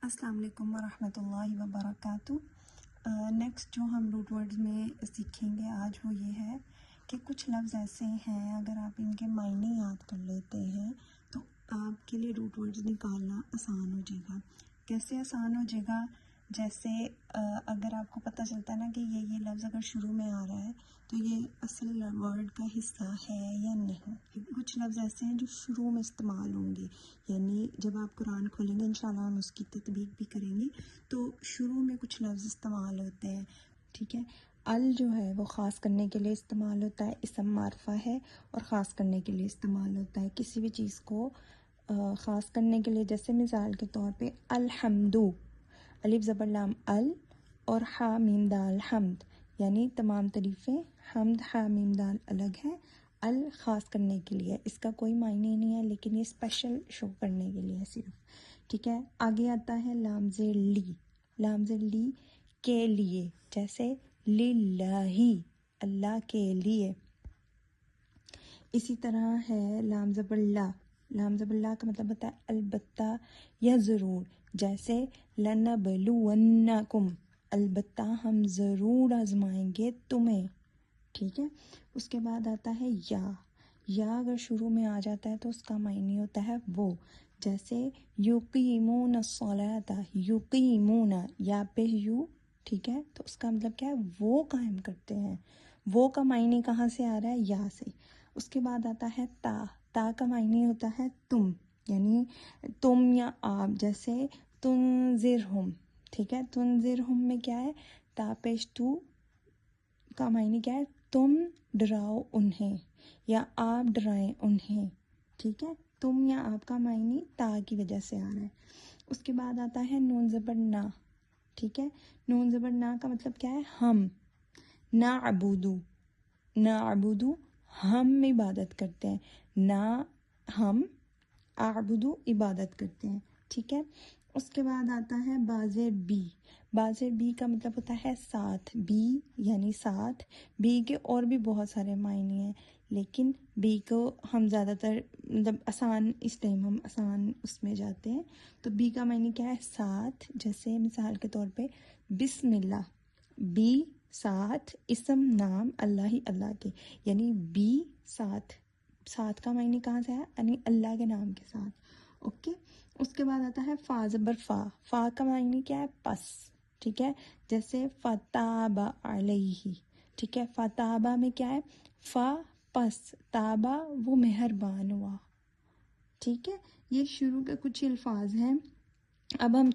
السلام علیکم ورحمۃ اللہ وبرکاتہ۔ نیکسٹ جو ہم روٹ ورڈز میں سیکھیں گے آج وہ یہ ہے کہ کچھ لفظ ایسے ہیں اگر آپ ان کے معنی یاد کر لیتے ہیں تو آپ کے لیے روٹ ورڈز نکالنا آسان ہو جائے گا۔ کیسے آسان ہو جائے گا؟ جیسے اگر آپ کو پتہ چلتا ہے نا کہ یہ لفظ اگر شروع میں آ رہا ہے تو یہ اصل ورڈ کا حصہ ہے یا نہیں۔ کچھ لفظ ایسے ہیں جو شروع میں استعمال ہوں گے، یعنی جب آپ قرآن کھولیں گے انشاءاللہ ہم اس کی تطبیق بھی کریں گے تو شروع میں کچھ لفظ استعمال ہوتے ہیں، ٹھیک ہے۔ ال جو ہے وہ خاص کرنے کے لیے استعمال ہوتا ہے، اسم معرفہ ہے اور خاص کرنے کے لیے استعمال ہوتا ہے کسی بھی چیز کو خاص کرنے کے لیے۔ جیسے مثال کے طور پہ الحمدو، الف زبر لام ال اور ہا میم دال حمد، یعنی تمام تعریفیں حمد ہا میم دال الگ ہے، ال خاص کرنے کے لیے، اس کا کوئی معنی نہیں ہے لیکن یہ اسپیشل شو کرنے کے لیے صرف، ٹھیک ہے۔ آگے آتا ہے لام زیر لی، لام زیر لی کے لیے، جیسے للہ اللہ کے لیے۔ اسی طرح ہے لام زبر لا، لام زبر لا کا مطلب ہوتا ہے البتہ یا ضرور، جیسے لنبلونکم البتہ ہم ضرور آزمائیں گے تمہیں، ٹھیک ہے۔ اس کے بعد آتا ہے یا اگر شروع میں آ جاتا ہے تو اس کا معنی ہوتا ہے وہ، جیسے یقیمون الصلاۃ، یقیمون یا پہ یو، ٹھیک ہے، تو اس کا مطلب کیا ہے؟ وہ قائم کرتے ہیں۔ وہ کا معنی کہاں سے آ رہا ہے؟ یا سے۔ اس کے بعد آتا ہے تا کا معنی ہوتا ہے تم، یعنی تم یا آپ، جیسے تنذرہم، ٹھیک ہے۔ تنذرہم میں کیا ہے؟ تا پیش تو کا معنی کیا ہے؟ تم ڈراؤ انہیں یا آپ ڈرائیں انہیں، ٹھیک ہے۔ تم یا آپ کا معنی تا کی وجہ سے آ رہا ہے۔ اس کے بعد آتا ہے نون زبر نا، ٹھیک ہے۔ نون زبر نا کا مطلب کیا ہے؟ ہم، نعبدو، نعبدو ہم عبادت کرتے ہیں، نا ہم، اعبدو عبادت کرتے ہیں، ٹھیک ہے۔ اس کے بعد آتا ہے بازر بی، بازر بی کا مطلب ہوتا ہے ساتھ، بی یعنی ساتھ۔ بی کے اور بھی بہت سارے معنی ہیں لیکن بی کو ہم زیادہ تر مطلب آسان، اس ٹائم ہم آسان اس میں جاتے ہیں، تو بی کا معنی کیا ہے؟ ساتھ۔ جیسے مثال کے طور پہ بسم اللہ، بی ساتھ، اسم نام اللہ ہی اللہ کے، یعنی بی ساتھ، ساتھ کا معنی کہاں سے ہے؟ یعنی اللہ کے نام کے ساتھ، اوکے۔ اس کے بعد آتا ہے فا زبر فا، فا کا معنی کیا ہے؟ پس، ٹھیک ہے۔ جیسے فتاب علیہ، ٹھیک ہے۔ فتابہ میں کیا ہے؟ فا پس، تابہ وہ مہربان ہوا، ٹھیک ہے۔ یہ شروع کے کچھ الفاظ ہیں۔ اب ہم